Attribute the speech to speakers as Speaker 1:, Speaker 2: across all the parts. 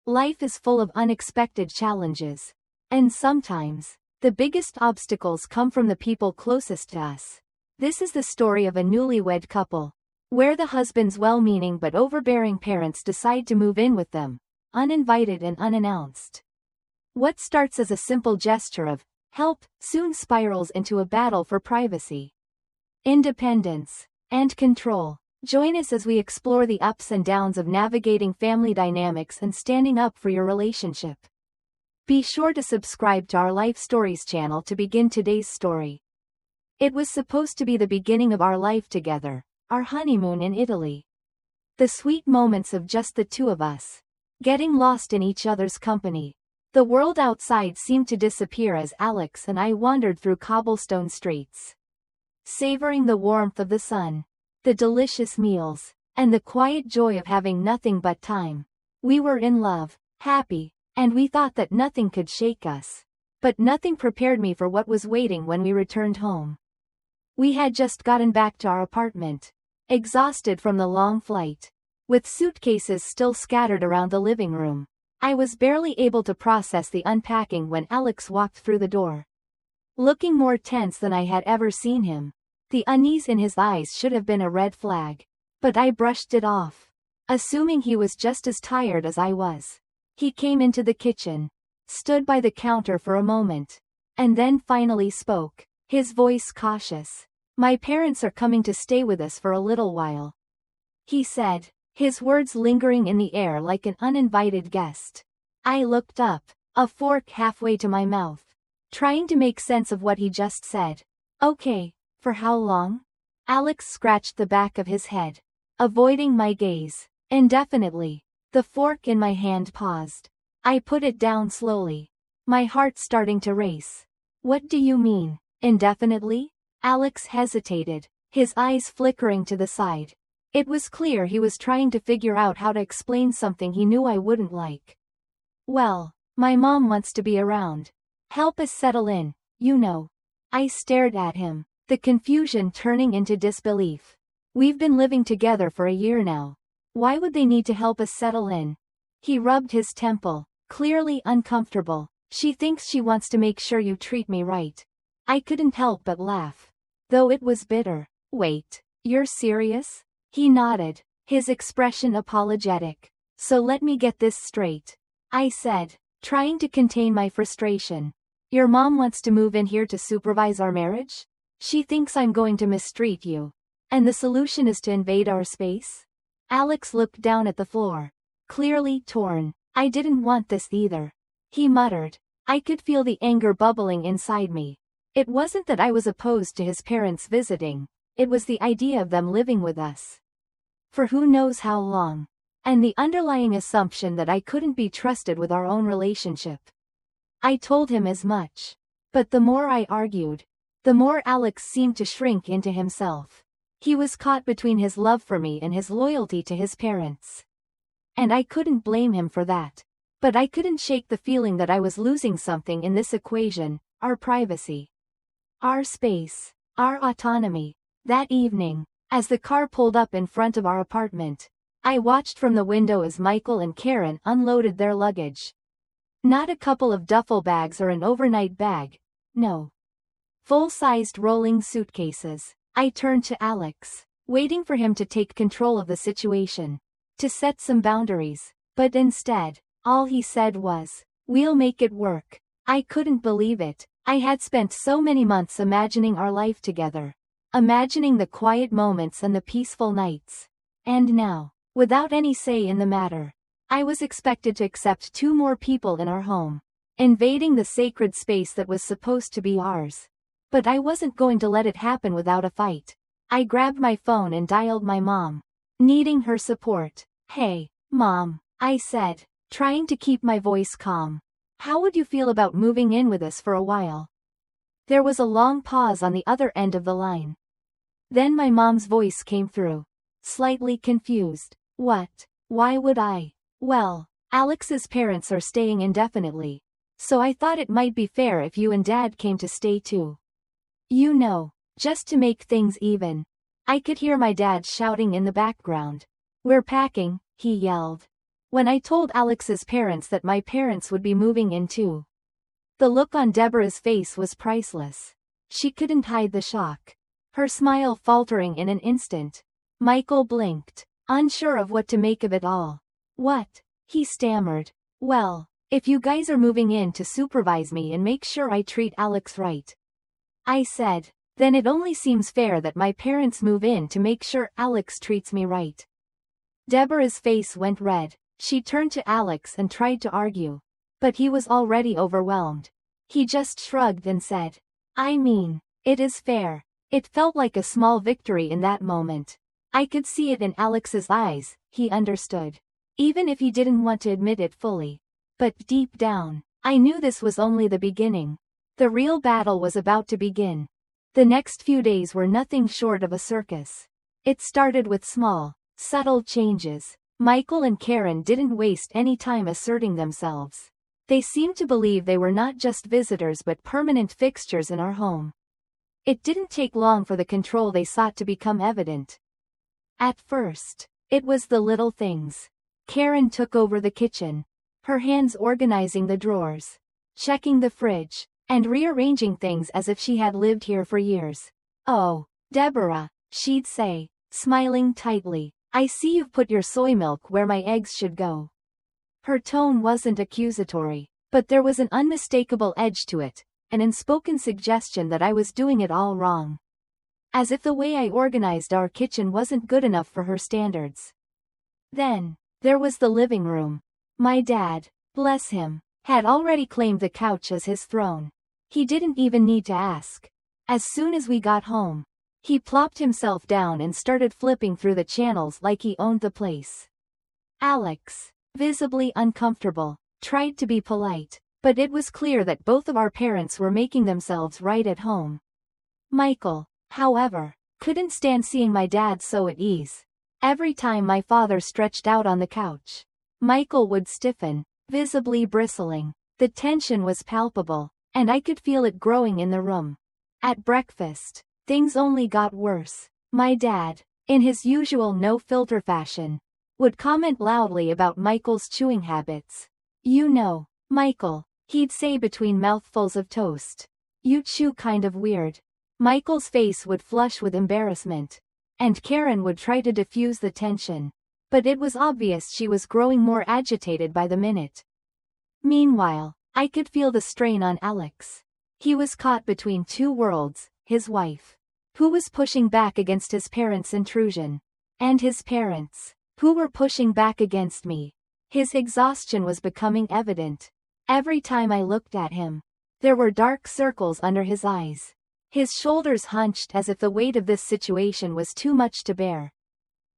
Speaker 1: Life is full of unexpected challenges. And sometimes, the biggest obstacles come from the people closest to us. This is the story of a newlywed couple, where the husband's well-meaning but overbearing parents decide to move in with them, uninvited and unannounced. What starts as a simple gesture of help soon spirals into a battle for privacy, independence, and control. Join us as we explore the ups and downs of navigating family dynamics and standing up for your relationship. Be sure to subscribe to our Life Stories channel to begin today's story. It was supposed to be the beginning of our life together, our honeymoon in Italy. The sweet moments of just the two of us, getting lost in each other's company. The world outside seemed to disappear as Alex and I wandered through cobblestone streets, savoring the warmth of the sun, the delicious meals, and the quiet joy of having nothing but time. We were in love, happy, and we thought that nothing could shake us. But nothing prepared me for what was waiting when we returned home. We had just gotten back to our apartment, exhausted from the long flight, with suitcases still scattered around the living room. I was barely able to process the unpacking when Alex walked through the door, looking more tense than I had ever seen him. The unease in his eyes should have been a red flag, but I brushed it off, assuming he was just as tired as I was. He came into the kitchen, stood by the counter for a moment, and then finally spoke, his voice cautious. "My parents are coming to stay with us for a little while," he said, his words lingering in the air like an uninvited guest. I looked up, a fork halfway to my mouth, trying to make sense of what he just said. "Okay. For how long?" Alex scratched the back of his head, avoiding my gaze. "Indefinitely." The fork in my hand paused. I put it down slowly, my heart starting to race. "What do you mean, indefinitely?" Alex hesitated, his eyes flickering to the side. It was clear he was trying to figure out how to explain something he knew I wouldn't like. "Well, my mom wants to be around. Help us settle in, you know." I stared at him, the confusion turning into disbelief. "We've been living together for a year now. Why would they need to help us settle in?" He rubbed his temple, clearly uncomfortable. "She thinks she wants to make sure you treat me right." I couldn't help but laugh, though it was bitter. "Wait, you're serious?" He nodded, his expression apologetic. "So let me get this straight," I said, trying to contain my frustration. "Your mom wants to move in here to supervise our marriage? She thinks I'm going to mistreat you. And the solution is to invade our space?" Alex looked down at the floor, clearly torn. "I didn't want this either," he muttered. I could feel the anger bubbling inside me. It wasn't that I was opposed to his parents visiting, it was the idea of them living with us for who knows how long, and the underlying assumption that I couldn't be trusted with our own relationship. I told him as much. But the more I argued, the more Alex seemed to shrink into himself. He was caught between his love for me and his loyalty to his parents. And I couldn't blame him for that. But I couldn't shake the feeling that I was losing something in this equation: our privacy, our space, our autonomy. That evening, as the car pulled up in front of our apartment, I watched from the window as Michael and Karen unloaded their luggage. Not a couple of duffel bags or an overnight bag. No. Full-sized rolling suitcases. I turned to Alex, waiting for him to take control of the situation, to set some boundaries, but instead, all he said was, "We'll make it work." I couldn't believe it. I had spent so many months imagining our life together, imagining the quiet moments and the peaceful nights. And now, without any say in the matter, I was expected to accept 2 more people in our home, invading the sacred space that was supposed to be ours. But I wasn't going to let it happen without a fight. I grabbed my phone and dialed my mom, needing her support. "Hey, Mom," I said, trying to keep my voice calm. "How would you feel about moving in with us for a while?" There was a long pause on the other end of the line. Then my mom's voice came through, slightly confused. "What? Why would I?" "Well, Alex's parents are staying indefinitely, so I thought it might be fair if you and Dad came to stay too. You know, just to make things even." I could hear my dad shouting in the background. "We're packing," he yelled. when I told Alex's parents that my parents would be moving in too. The look on Deborah's face was priceless. She couldn't hide the shock, her smile faltering in an instant. Michael blinked, unsure of what to make of it all. What? He stammered. Well, if you guys are moving in to supervise me and make sure I treat Alex right, I said, then it only seems fair that my parents move in to make sure Alex treats me right. Deborah's face went red. She turned to Alex and tried to argue, but he was already overwhelmed. He just shrugged and said, I mean, it is fair. It felt like a small victory in that moment. I could see it in Alex's eyes. He understood, even if he didn't want to admit it fully. But deep down, I knew this was only the beginning. The real battle was about to begin. The next few days were nothing short of a circus. It started with small, subtle changes. Michael and Karen didn't waste any time asserting themselves. They seemed to believe they were not just visitors but permanent fixtures in our home. It didn't take long for the control they sought to become evident. At first, it was the little things. Karen took over the kitchen, her hands organizing the drawers, checking the fridge, and rearranging things as if she had lived here for years. Oh, Deborah, she'd say, smiling tightly, I see you've put your soy milk where my eggs should go. Her tone wasn't accusatory, but there was an unmistakable edge to it, an unspoken suggestion that I was doing it all wrong. As if the way I organized our kitchen wasn't good enough for her standards. Then, there was the living room. My dad, bless him, had already claimed the couch as his throne. He didn't even need to ask. As soon as we got home, he plopped himself down and started flipping through the channels like he owned the place. Alex, visibly uncomfortable, tried to be polite, but it was clear that both of our parents were making themselves right at home. Michael, however, couldn't stand seeing my dad so at ease. Every time my father stretched out on the couch, Michael would stiffen, visibly bristling. The tension was palpable, and I could feel it growing in the room. At breakfast, things only got worse. My dad, in his usual no-filter fashion, would comment loudly about Michael's chewing habits. You know, Michael, he'd say between mouthfuls of toast, you chew kind of weird. Michael's face would flush with embarrassment, and Karen would try to diffuse the tension, but it was obvious she was growing more agitated by the minute. Meanwhile, I could feel the strain on Alex. He was caught between two worlds, his wife, who was pushing back against his parents' intrusion, and his parents, who were pushing back against me. His exhaustion was becoming evident. Every time I looked at him, there were dark circles under his eyes. His shoulders hunched as if the weight of this situation was too much to bear.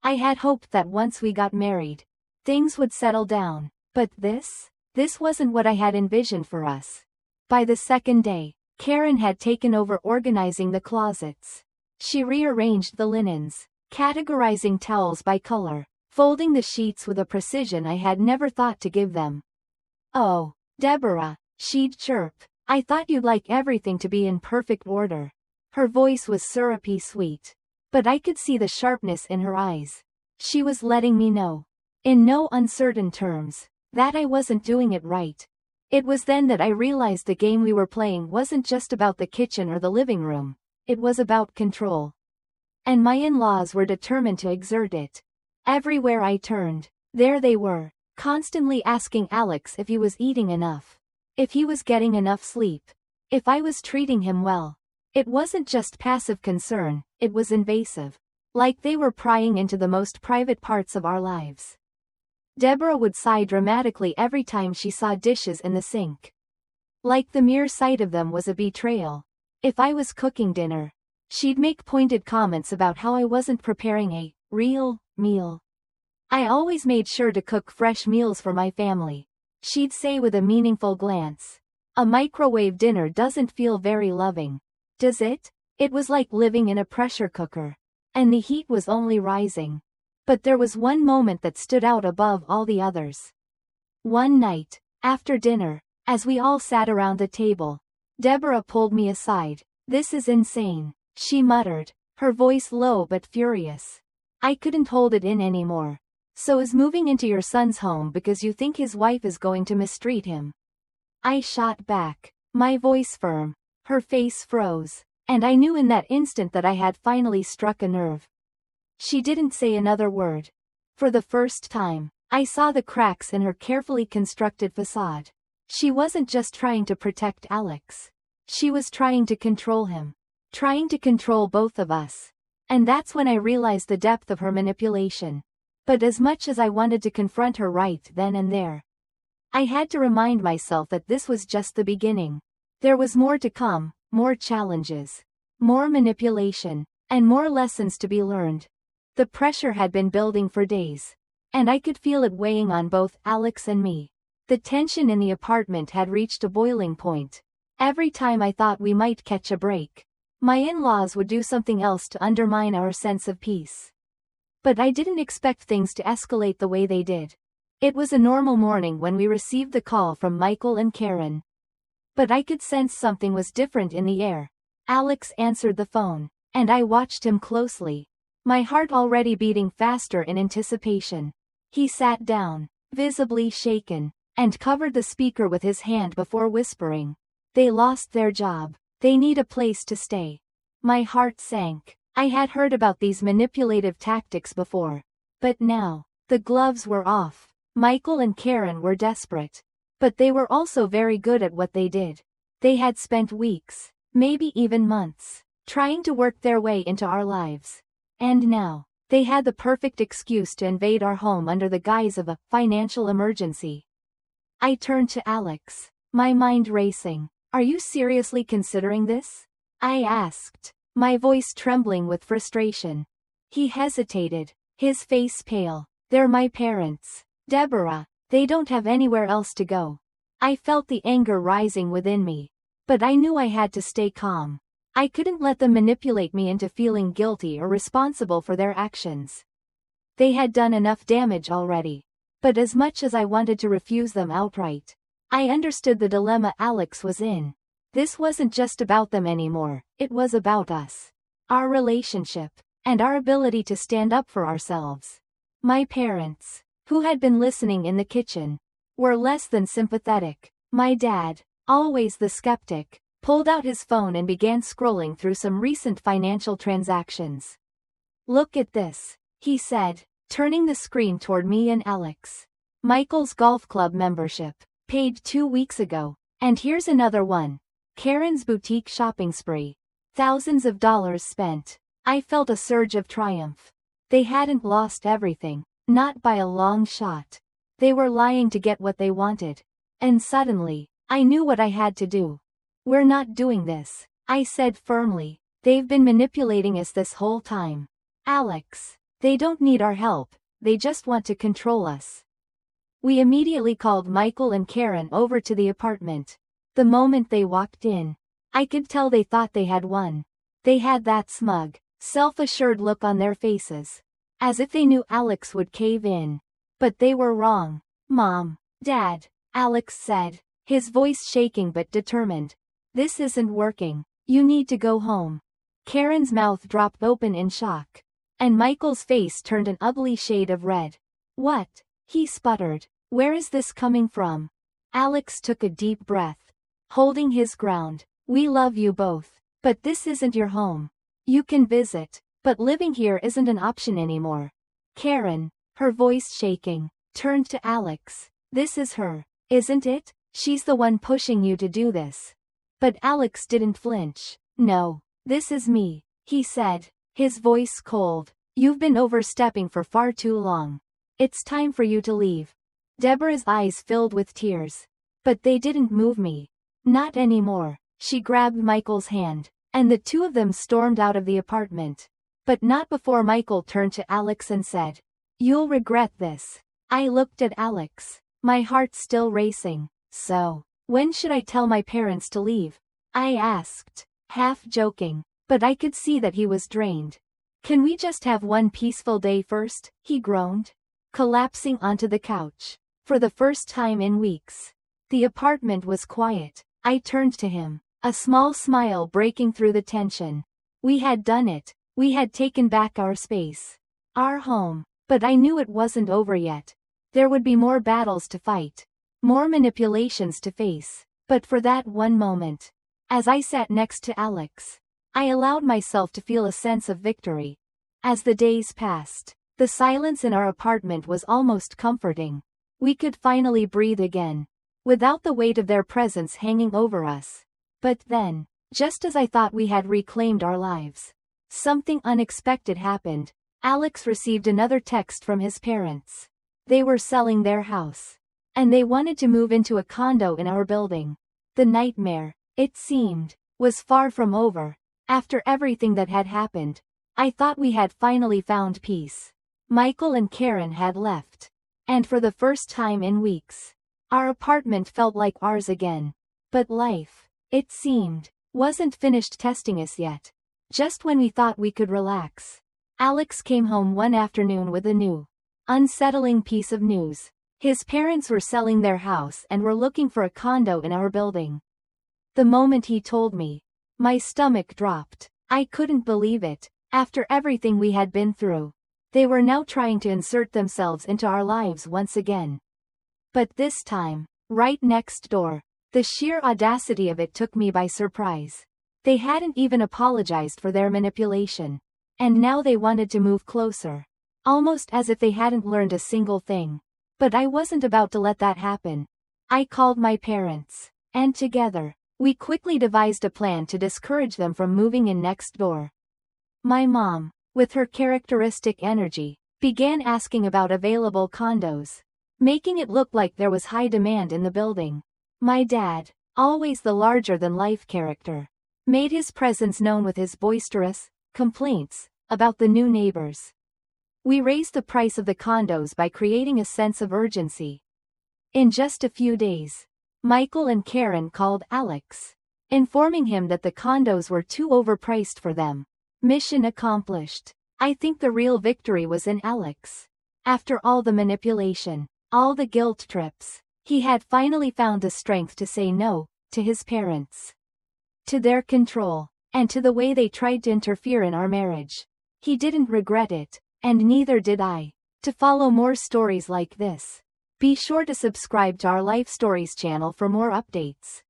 Speaker 1: I had hoped that once we got married, things would settle down, but this wasn't what I had envisioned for us. By the second day, Karen had taken over organizing the closets. She rearranged the linens, categorizing towels by color, folding the sheets with a precision I had never thought to give them. Oh, Deborah, she'd chirp, I thought you'd like everything to be in perfect order. Her voice was syrupy sweet, but I could see the sharpness in her eyes. She was letting me know, in no uncertain terms, that I wasn't doing it right. It was then that I realized the game we were playing wasn't just about the kitchen or the living room, it was about control. And my in-laws were determined to exert it. Everywhere I turned, there they were, constantly asking Alex if he was eating enough, if he was getting enough sleep, if I was treating him well. It wasn't just passive concern, it was invasive. Like they were prying into the most private parts of our lives. Deborah would sigh dramatically every time she saw dishes in the sink. Like the mere sight of them was a betrayal. If I was cooking dinner, she'd make pointed comments about how I wasn't preparing a real meal. I always made sure to cook fresh meals for my family. She'd say with a meaningful glance, a microwave dinner doesn't feel very loving, does it? It was like living in a pressure cooker, and the heat was only rising. But there was one moment that stood out above all the others. One night, after dinner, as we all sat around the table, Deborah pulled me aside. This is insane, she muttered, her voice low but furious. I couldn't hold it in anymore. So is moving into your son's home because you think his wife is going to mistreat him? I shot back, my voice firm. Her face froze, and I knew in that instant that I had finally struck a nerve. She didn't say another word. For the first time, I saw the cracks in her carefully constructed facade. She wasn't just trying to protect Alex. She was trying to control him. Trying to control both of us. And that's when I realized the depth of her manipulation. But as much as I wanted to confront her right then and there, I had to remind myself that this was just the beginning. There was more to come, more challenges, more manipulation, and more lessons to be learned. The pressure had been building for days, and I could feel it weighing on both Alex and me. The tension in the apartment had reached a boiling point. Every time I thought we might catch a break, my in-laws would do something else to undermine our sense of peace. But I didn't expect things to escalate the way they did. It was a normal morning when we received the call from Michael and Karen. But I could sense something was different in the air. Alex answered the phone, and I watched him closely, my heart already beating faster in anticipation. He sat down, visibly shaken, and covered the speaker with his hand before whispering, "They lost their job. They need a place to stay." My heart sank. I had heard about these manipulative tactics before. But now, the gloves were off. Michael and Karen were desperate. But they were also very good at what they did. They had spent weeks, maybe even months, trying to work their way into our lives. And now, they had the perfect excuse to invade our home under the guise of a financial emergency. I turned to Alex, my mind racing. "Are you seriously considering this?" I asked, my voice trembling with frustration. He hesitated, his face pale. "They're my parents, Deborah. They don't have anywhere else to go." I felt the anger rising within me. But I knew I had to stay calm. I couldn't let them manipulate me into feeling guilty or responsible for their actions. They had done enough damage already. But as much as I wanted to refuse them outright, I understood the dilemma Alex was in. This wasn't just about them anymore, it was about us. Our relationship, and our ability to stand up for ourselves. My parents, who had been listening in the kitchen, were less than sympathetic. My dad, always the skeptic, pulled out his phone and began scrolling through some recent financial transactions. "Look at this," he said, turning the screen toward me and Alex. "Michael's golf club membership, paid 2 weeks ago, and here's another one. Karen's boutique shopping spree. Thousands of dollars spent." I felt a surge of triumph. They hadn't lost everything, not by a long shot. They were lying to get what they wanted. And suddenly, I knew what I had to do. "We're not doing this," I said firmly. "They've been manipulating us this whole time. Alex, they don't need our help, they just want to control us." We immediately called Michael and Karen over to the apartment. The moment they walked in, I could tell they thought they had won. They had that smug, self-assured look on their faces, as if they knew Alex would cave in. But they were wrong. "Mom, Dad," Alex said, his voice shaking but determined. "This isn't working. You need to go home." Karen's mouth dropped open in shock, and Michael's face turned an ugly shade of red. "What?" he sputtered. "Where is this coming from?" Alex took a deep breath, holding his ground. "We love you both, but this isn't your home. You can visit, but living here isn't an option anymore." Karen, her voice shaking, turned to Alex. "This is her, isn't it? She's the one pushing you to do this." But Alex didn't flinch. "No, this is me," he said, his voice cold. "You've been overstepping for far too long. It's time for you to leave." Deborah's eyes filled with tears. But they didn't move me. "Not anymore." She grabbed Michael's hand, and the two of them stormed out of the apartment. But not before Michael turned to Alex and said, "You'll regret this." I looked at Alex, my heart still racing. "So, when should I tell my parents to leave?" I asked, half joking, but I could see that he was drained. "Can we just have one peaceful day first?" he groaned, collapsing onto the couch. For the first time in weeks, the apartment was quiet. I turned to him, a small smile breaking through the tension. We had done it. We had taken back our space. Our home. But I knew it wasn't over yet. There would be more battles to fight. More manipulations to face. But for that one moment, as I sat next to Alex, I allowed myself to feel a sense of victory. As the days passed, the silence in our apartment was almost comforting. We could finally breathe again, without the weight of their presence hanging over us. But then, just as I thought we had reclaimed our lives, something unexpected happened. Alex received another text from his parents. They were selling their house, and they wanted to move into a condo in our building. The nightmare, it seemed, was far from over. After everything that had happened, I thought we had finally found peace. Michael and Karen had left, and for the first time in weeks, our apartment felt like ours again. But life, it seemed, wasn't finished testing us yet. Just when we thought we could relax, Alex came home one afternoon with a new, unsettling piece of news. His parents were selling their house and were looking for a condo in our building. The moment he told me, my stomach dropped. I couldn't believe it. After everything we had been through, they were now trying to insert themselves into our lives once again. But this time, right next door. The sheer audacity of it took me by surprise. They hadn't even apologized for their manipulation. And now they wanted to move closer. Almost as if they hadn't learned a single thing. But I wasn't about to let that happen. I called my parents, and together, we quickly devised a plan to discourage them from moving in next door. My mom, with her characteristic energy, began asking about available condos, making it look like there was high demand in the building. My dad, always the larger-than-life character, made his presence known with his boisterous complaints about the new neighbors. We raised the price of the condos by creating a sense of urgency. In just a few days, Michael and Karen called Alex, informing him that the condos were too overpriced for them. Mission accomplished. I think the real victory was in Alex. After all the manipulation, all the guilt trips, he had finally found the strength to say no to his parents, to their control, and to the way they tried to interfere in our marriage. He didn't regret it, and neither did I. To follow more stories like this, be sure to subscribe to our Life Stories channel for more updates.